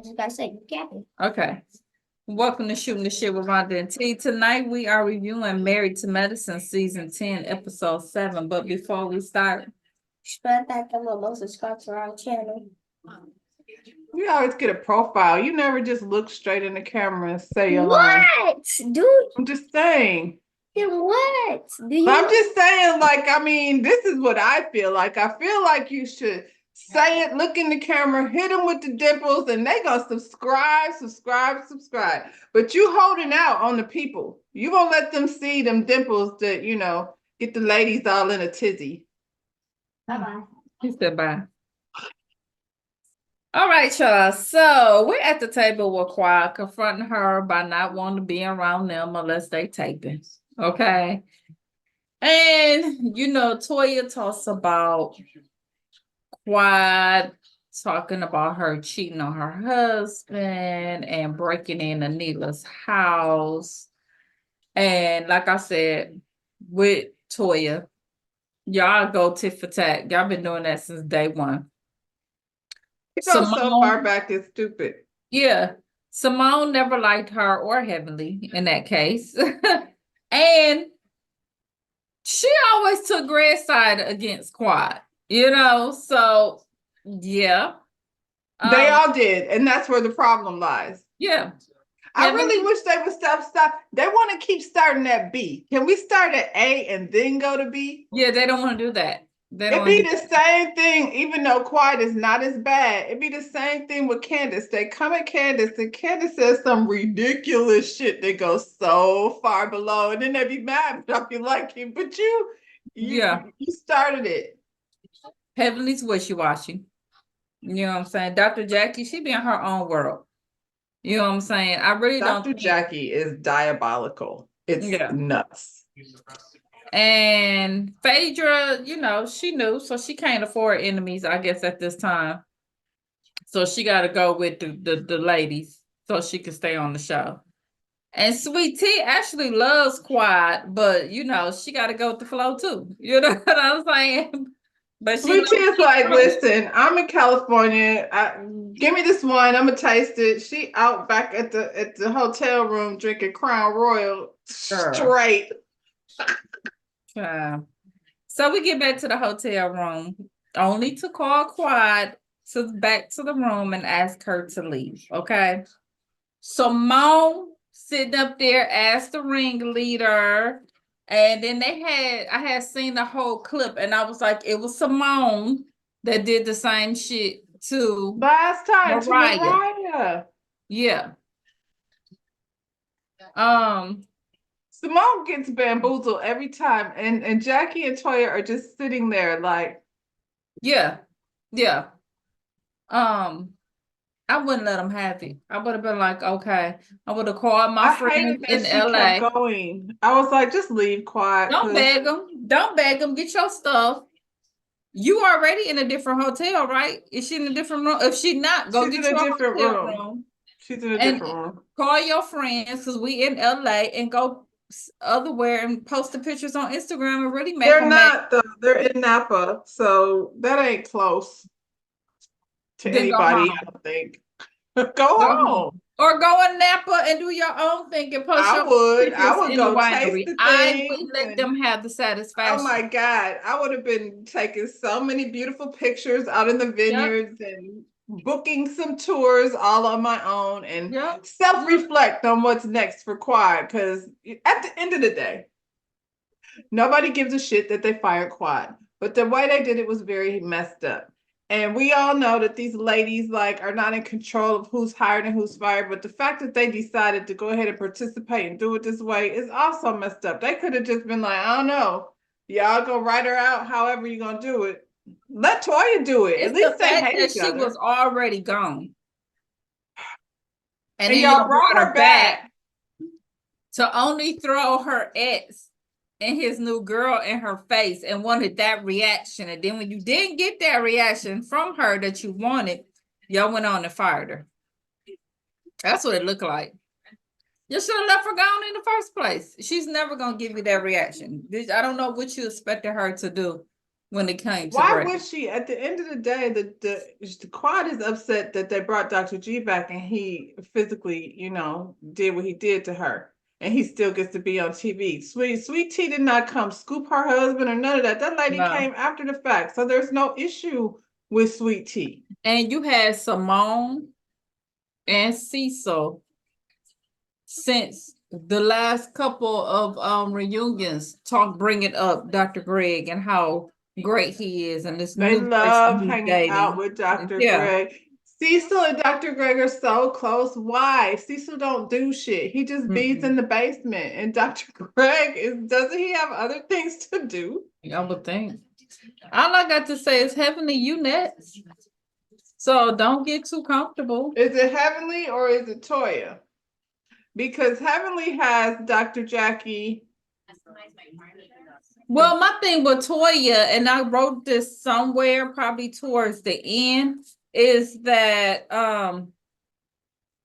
just gotta say, Gabby. Okay. Welcome to Shooting the Shit with Rhonda and T. Tonight we are reviewing Married to Medicine Season 10, Episode 7. But before we start, Spread that little subscribe to our channel. We always get a profile. You never just look straight in the camera and say your line. What? Dude, I'm just saying. then what? Do you I'm just saying, this is what I feel like. I feel like you should say it, look in the camera, hit them with the dimples, and they gonna subscribe. But you holding out on the people. You won't let them see them dimples that, get the ladies all in a tizzy. Bye-bye. he said bye. All right, y'all. So we're at the table with Quad confronting her by not wanting to be around them unless they taping. Okay. And Toya talks about Quad talking about her cheating on her husband and breaking in Anila's house. And like I said, with Toya, y'all go tit for tat. Y'all been doing that since day one. It goes so far back, it's stupid. Yeah. Simone never liked her or Heavenly in that case. And she always took Greg's side against Quad, so yeah. They all did, and that's where the problem lies. Yeah. I really wish they would stop. They want to keep starting at B. Can we start at A and then go to B? Yeah, they don't want to do that. It'd be the same thing, even though Quiet is not as bad. It'd be the same thing with Candace. They come at Candace, and Candace says some ridiculous shit that goes so far below, and then they be mad if you like him. But you started it. Heavenly's wishy-washy. You know what I'm saying? Dr. Jackie, she be in her own world. You know what I'm saying? I really don't. Dr. Jackie is diabolical. It's nuts. And Phaedra, she knew, so she can't afford enemies, I guess, at this time. So she got to go with the ladies so she can stay on the show. And Sweet Tea actually loves Quad, but, she got to go with the flow, too. You know what I'm saying? But Sweet Tea is like, listen, I'm in California. Give me this wine. I'm going to taste it. She out back at the hotel room drinking Crown Royal straight. So we get back to the hotel room, only to call Quad back to the room and ask her to leave. Okay. Simone sitting up there asked the ringleader, and then I had seen the whole clip, and I was like, it was Simone that did the same shit to last time to Mariah. Yeah. Simone gets bamboozled every time, and Jackie and Toya are just sitting there like, yeah. I wouldn't let them have it. I would have been like, okay. I would have called my friends in LA. Kept going. I was like, just leave Quiet. Don't beg them. Get your stuff. You already in a different hotel, right? Is she in a different room? If she not, go get your hotel room. She's in a different room. Call your friends because we in LA and go otherwhere and post the pictures on Instagram and really make them. They're not though. They're in Napa, so that ain't close to anybody. I don't think. Go home. Or go in Napa and do your own thing and post your pictures. I would go taste the I would let them have the satisfaction. Oh my God. I would have been taking so many beautiful pictures out in the vineyards and booking some tours all on my own and self-reflect on what's next for Quad, because at the end of the day, nobody gives a shit that they fired Quad, but the way they did it was very messed up. And we all know that these ladies are not in control of who's hired and who's fired, but the fact that they decided to go ahead and participate and do it this way is also messed up. They could have just been like, I don't know, y'all go write her out however you're gonna do it. Let Toya do it. At least they hate each other. She was already gone. And y'all brought her back to only throw her ex and his new girl in her face and wanted that reaction. And then when you didn't get that reaction from her that you wanted, y'all went on and fired her. That's what it looked like. You should have left her gone in the first place. She's never going to give you that reaction. I don't know what you expected her to do when it came to Why Greg. would she? At the end of the day, the quad is upset that they brought Dr. G back and he physically, did what he did to her. And he still gets to be on TV. Sweet Tea did not come scoop her husband or none of that. That lady came after the fact. So there's no issue with Sweet Tea. And you had Simone and Cecil since the last couple of reunions bringing up Dr. Greg and how great he is and this They new love person he's hanging dating. out with Dr. Greg. Cecil and Dr. Greg are so close. Why? Cecil don't do shit. He just beats in the basement. And Dr. Greg doesn't he have other things to do? I would think. All I got to say is Heavenly, you next. So don't get too comfortable. Is it Heavenly or is it Toya? Because Heavenly has Dr. Jackie. Well, my thing with Toya, and I wrote this somewhere probably towards the end, is that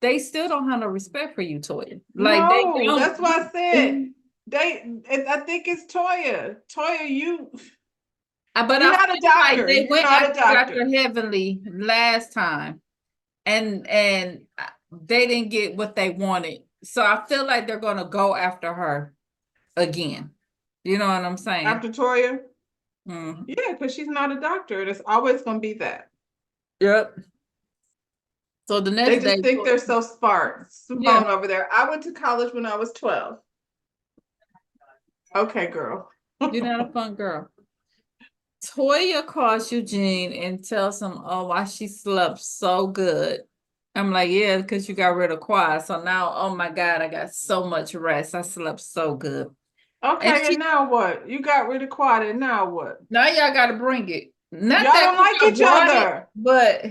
they still don't have no respect for you, Toya. Like they don't. That's why I said I think it's Toya. Toya, you're not a doctor. Like they went not after a doctor. Dr. Heavenly last time, and they didn't get what they wanted. So I feel like they're gonna go after her again. You know what I'm saying? After Toya? Mm-hmm. Yeah, because she's not a doctor. It's always gonna be that. Yep. So the next they just think they're so smart. Simone over there. I went to college when I was 12. Okay, girl. You're not a fun girl. Toya calls Eugene and tells him, oh, why she slept so good. I'm like, yeah, because you got rid of Quad. So now, oh my God, I got so much rest. I slept so good. Okay, and now what? You got rid of Quad, and now what? Now y'all got to bring it. Not y'all that don't like each other. But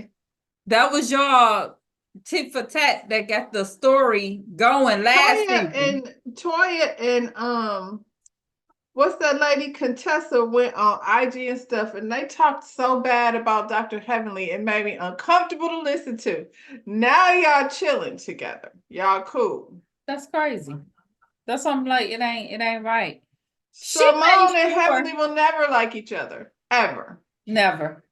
that was y'all tit for tat that got the story going last season. Toya and what's that lady Contessa went on IG and stuff, and they talked so bad about Dr. Heavenly, it made me uncomfortable to listen to. Now y'all chilling together. Y'all cool. That's crazy. That's something like it ain't right. Simone and Heavenly will never like each other. Ever. Never.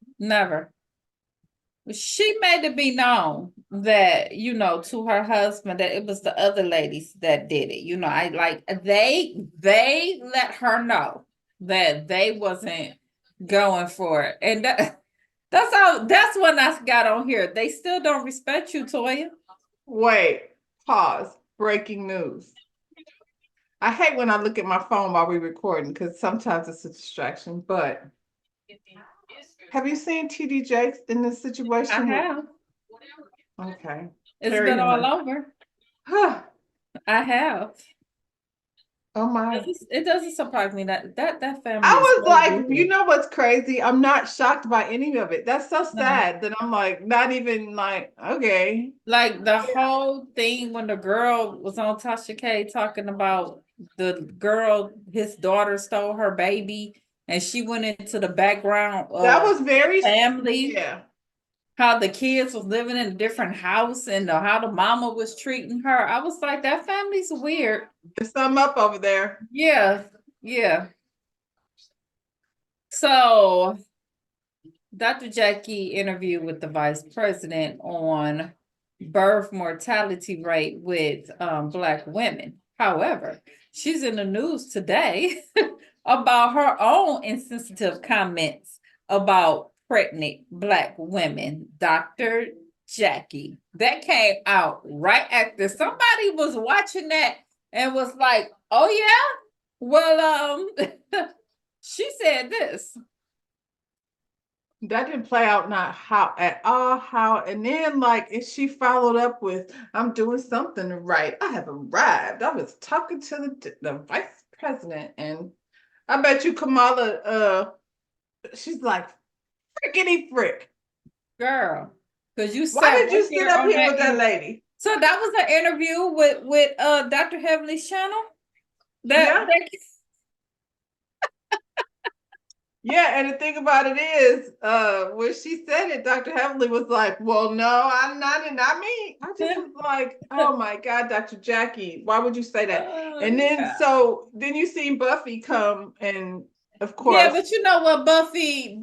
She made it be known that, to her husband, that it was the other ladies that did it. I like they let her know that they wasn't going for it. And that's when I got on here. They still don't respect you, Toya. Wait, pause. Breaking news. I hate when I look at my phone while we're recording because sometimes it's a distraction, but have you seen TD Jakes in this situation? I have. Okay. It's been all over. I have. Oh my. It doesn't surprise me that family. I was like, you know what's crazy? I'm not shocked by any of it. That's so sad that I'm like, not even like, okay. Like the whole thing when the girl was on Tasha K talking about the girl, his daughter stole her baby and she went into the background of that was very family. Yeah. How the kids was living in a different house and how the mama was treating her. I was like, that family's weird. There's something up over there. Yeah. So Dr. Jackie interviewed with the vice president on birth mortality rate with Black women. However, she's in the news today about her own insensitive comments about pregnant Black women. Dr. Jackie, that came out right after somebody was watching that and was like, oh yeah, well, she said this. That didn't play out not how at all and then and she followed up with, I'm doing something right. I have arrived. I was talking to the vice president, and I bet you Kamala she's like frickety frick. Girl, because you said, why did you sit up here with that lady? So that was an interview with Dr. Heavenly's channel. Yeah, and the thing about it is, when she said it, Dr. Heavenly was like, well, no, I'm not. And I just was like, oh my God, Dr. Jackie, why would you say that? And then, so then you seen Buffy come and of course. Yeah, but you know what, Buffy,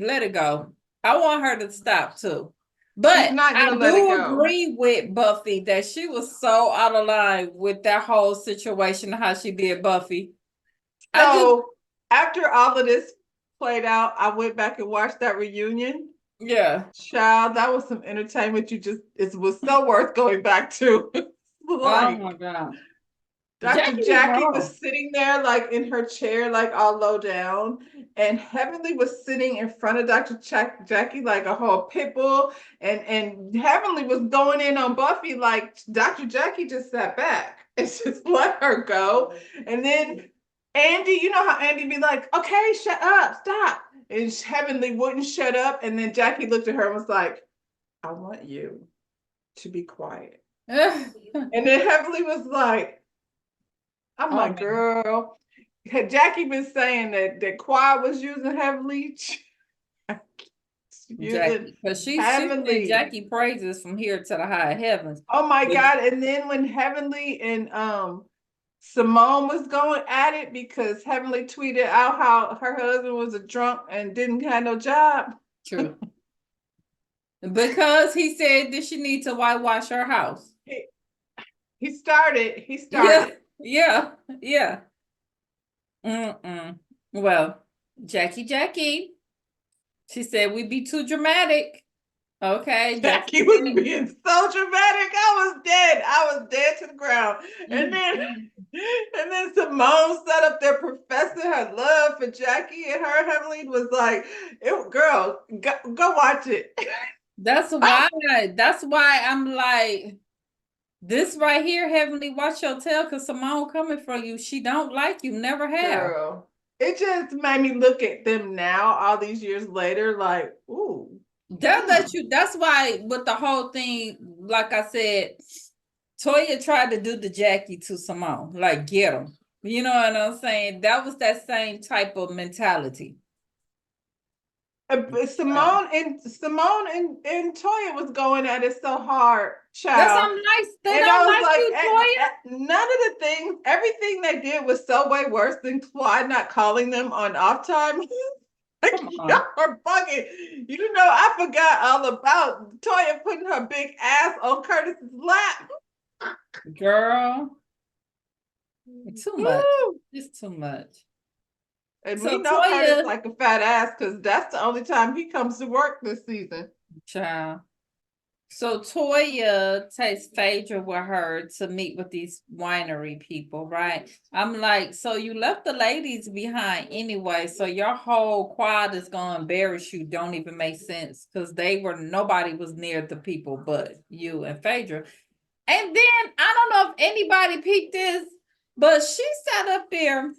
let it go. I want her to stop too. But She's not I gonna let it do go. agree with Buffy that she was so out of line with that whole situation, how she did Buffy. So after all of this played out, I went back and watched that reunion. Yeah. Child, that was some entertainment. It was so worth going back to. Oh my God. Dr. Jackie was Jackie wrong. was sitting there like in her chair, like all low down, and Heavenly was sitting in front of Dr. Jackie like a whole pit bull, and Heavenly was going in on Buffy like Dr. Jackie just sat back and just let her go. And then Andy, you know how Andy be like, okay, shut up, stop. And Heavenly wouldn't shut up. And then Jackie looked at her and was like, I want you to be quiet. And then Heavenly was like, I'm like, girl, had Jackie been saying that Quiet was using Heavenly? Jackie, because she Heavenly. Jackie praises from here to the high heavens. Oh my God. And then when Heavenly and Simone was going at it because Heavenly tweeted out how her husband was a drunk and didn't have no job. True. Because he said that she needs to whitewash her house. He started. Yeah. Well, Jackie. She said we'd be too dramatic. Okay. Jackie was being so dramatic. I was dead to the ground. And then Simone set up there professing her love for Jackie, and her Heavenly was like, girl, go watch it. That's why I'm like, this right here, Heavenly, watch your tail, because Simone coming for you. She don't like you, never have. Girl, it just made me look at them now, all these years later, like, ooh. That's why with the whole thing, like I said, Toya tried to do the Jackie to Simone, like get him. You know what I'm saying? That was that same type of mentality. Simone and Toya was going at it so hard, child. That's something nice. They and don't like you, Toya. None of the things, everything they did was so way worse than Clyde not calling them on off time. Y'all are bugging. You know, I forgot all about Toya putting her big ass on Curtis's lap. Girl, too much. It's too much. And so we know Curtis like a fat ass because that's the only time he comes to work this season. Child. So Toya takes Phaedra with her to meet with these winery people, right? I'm like, so you left the ladies behind anyway, so your whole quad is gonna embarrass you. Don't even make sense because nobody was near the people but you and Phaedra. And then I don't know if anybody peeped this, but she sat up there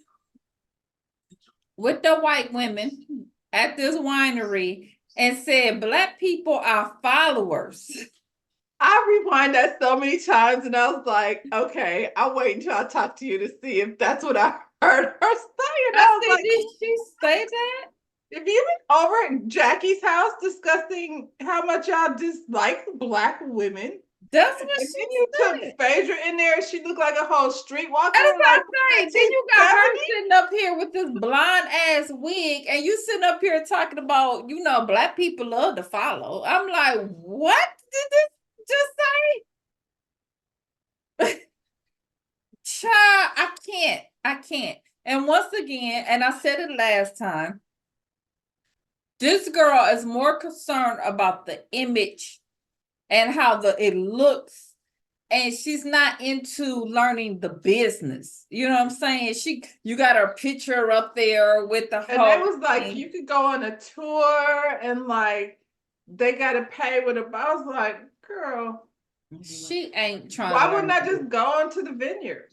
with the white women at this winery and said, Black people are followers. I rewind that so many times and I was like, okay, I'll wait until I talk to you to see if that's what I heard her say. And I was like, did she say that? Have you been over at Jackie's house discussing how much y'all dislike Black women? That's what and she then you said. took Phaedra in there, she looked like a whole streetwalker. That's what I'm saying. Then you got her 1970? sitting up here with this blonde ass wig, and you sitting up here talking about, Black people love to follow. I'm like, what did this just say? Child, I can't. And once again, and I said it last time, this girl is more concerned about the image and how it looks, and she's not into learning the business. You know what I'm saying? You got her picture up there with the whole. And it was like you could go on a tour and like they gotta pay with a. I was like, girl, she ain't trying. Why wouldn't I just go onto the vineyard?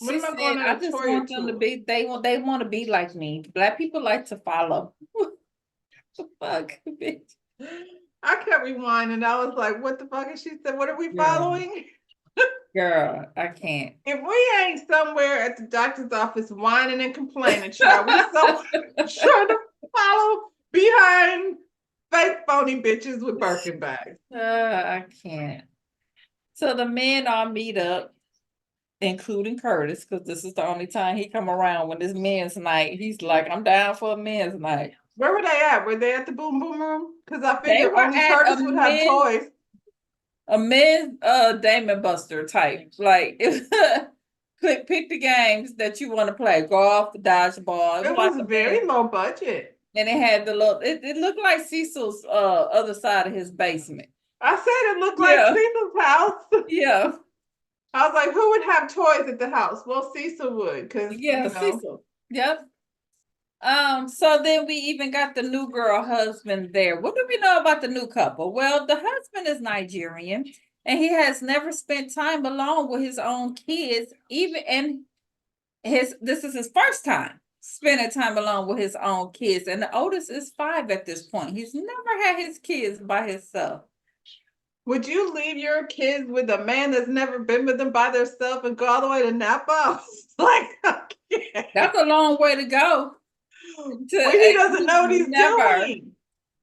She said, I just want them to be. They want to be like me. Black people like to follow. The fuck, bitch. I kept rewinding. I was like, what the fuck? And she said, what are we following? Girl, I can't. If we ain't somewhere at the doctor's office whining and complaining, child, we so trying to follow behind fake phony bitches with Birkin bags. I can't. So the men all meet up including Curtis, because this is the only time he come around when it's men's night. He's like, I'm down for a men's night. Where were they at? Were they at the Boom Boom Room? Because I They figure were only at Curtis would have toys. a men's Damon Buster type. Like pick the games that you want to play. Golf, dodgeball. It like was a very men's, low budget. and it had the little it looked like Cecil's other side of his basement. I said it looked like Yeah. Cecil's house. Yeah. I was like, who would have toys at the house? Well, Cecil would, because Yeah, Cecil. Yep. So then we even got the new girl husband there. What do we know about the new couple? Well, the husband is Nigerian and he has never spent time alone with his own kids, even and this is his first time spending time alone with his own kids. And the oldest is 5 at this point. He's never had his kids by himself. Would you leave your kids with a man that's never been with them by themselves and go all the way to Napa? Like, okay. That's a long way to go. Well, he doesn't know what he's doing.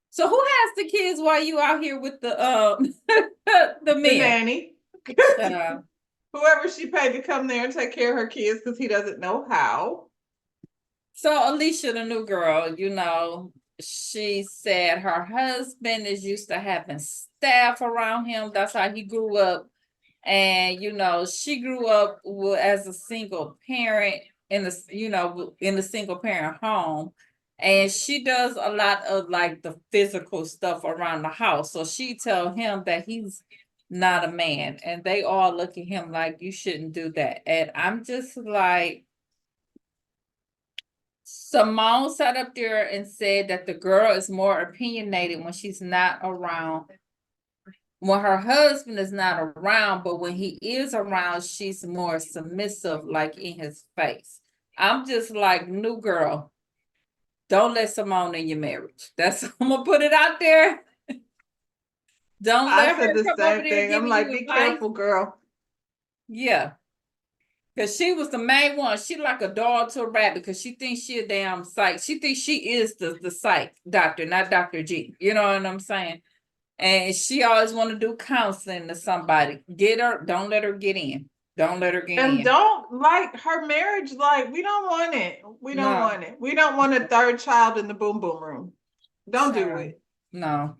So who has the kids while you out here with the the men? The nanny. Uh, Whoever she paid to come there and take care of her kids because he doesn't know how. So Alicia, the new girl, she said her husband is used to having staff around him. That's how he grew up. And, she grew up as a single parent in the single parent home. And she does a lot of like the physical stuff around the house. So she tell him that he's not a man. And they all look at him like, you shouldn't do that. And I'm just like, Simone sat up there and said that the girl is more opinionated when she's not around. When her husband is not around, but when he is around, she's more submissive, like in his face. I'm just like, new girl, don't let Simone in your marriage. I'm gonna put it out there. Don't let her the come same over there thing. I'm like, be careful, girl. Yeah. Because she was the main one. She like a dog to a rabbit because she thinks she a damn psych. She thinks she is the psych doctor, not Dr. G. You know what I'm saying? And she always want to do counseling to somebody. Don't let her get in. Don't let her get in. And don't like her marriage, like we don't want it. We don't want it. We don't want a third child in the Boom Boom Room. Don't do it. No.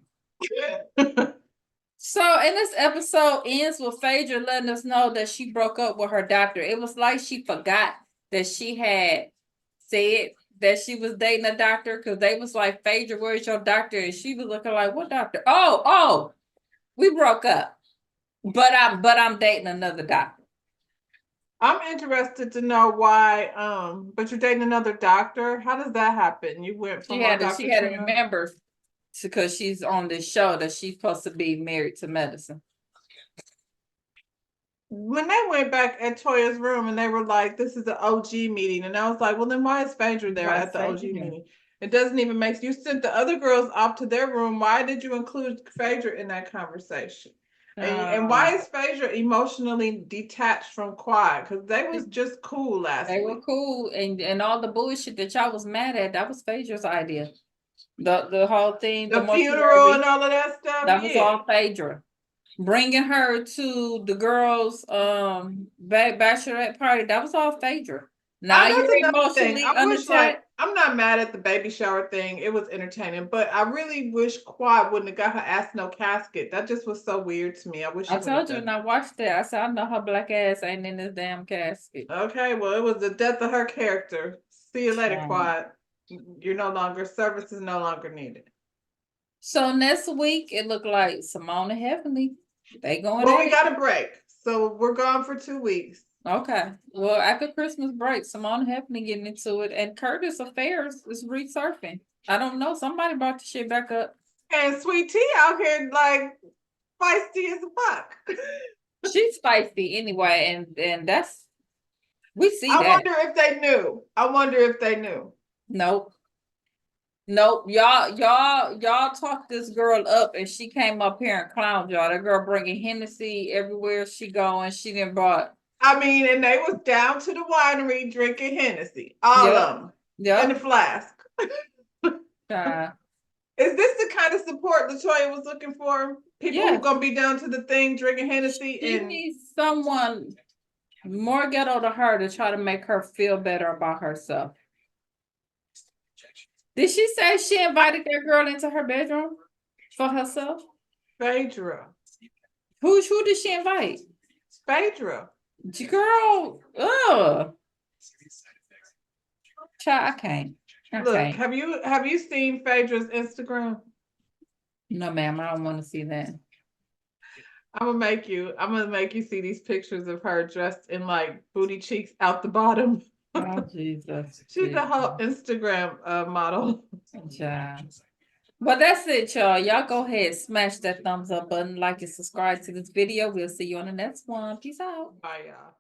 So, and this episode ends with Phaedra letting us know that she broke up with her doctor. It was like she forgot that she had said that she was dating a doctor because they was like, Phaedra, where's your doctor? And she was looking like, what doctor? Oh, we broke up. But I'm dating another doctor. I'm interested to know why, but you're dating another doctor. How does that happen? You went from one doctor she had to remember because she's on this show that she's supposed to be married to medicine. When they went back at Toya's room and they were like, this is an OG meeting. And I was like, well, then why is Phaedra there at the OG meeting? It doesn't even make sense. You sent the other girls off to their room. Why did you include Phaedra in that conversation? And why is Phaedra emotionally detached from Quad? Because they was just cool last week. They were cool. And all the bullshit that y'all was mad at, that was Phaedra's idea. The whole thing, the funeral and all of that stuff. That was all Phaedra. Bringing her to the girls' bachelorette party, that was all Phaedra. Now you're emotionally unattached. I'm not mad at the baby shower thing. It was entertaining, but I really wish Quad wouldn't have got her ass no casket. That just was so weird to me. I wish. I told you when I watched that. I said, I know her black ass ain't in this damn casket. Okay, well, it was the death of her character. See you later, Quad. You're no longer, service is no longer needed. So next week it looked like Simone and Heavenly. They going. Well, we got a break, so we're gone for 2 weeks. Okay. Well, after Christmas break, Simone and Heavenly getting into it, and Curtis Affairs is resurfing. I don't know. Somebody brought the shit back up. And Sweet Tea out here like feisty as a fuck. She's feisty anyway, and that's we see. I wonder if they knew. Nope. Y'all talked this girl up and she came up here and clowned y'all. That girl bringing Hennessy everywhere she going. She didn't brought. I mean, and they was down to the winery drinking Hennessy. All of them. Yeah. In the flask. Is this the kind of support Latoya was looking for? People who gonna be down to the thing drinking Hennessy. She needs someone More ghetto to her to try to make her feel better about herself. Did she say she invited that girl into her bedroom for herself? Phaedra. Who did she invite? Phaedra. Girl, ugh. Child, I can't. Look, have you seen Phaedra's Instagram? No, ma'am, I don't want to see that. I'm gonna make you see these pictures of her dressed in like booty cheeks out the bottom. Oh, Jesus. She's a whole Instagram model. Child. Well, that's it, y'all. Y'all go ahead, smash that thumbs up button, like and subscribe to this video. We'll see you on the next one. Peace out. Bye, y'all.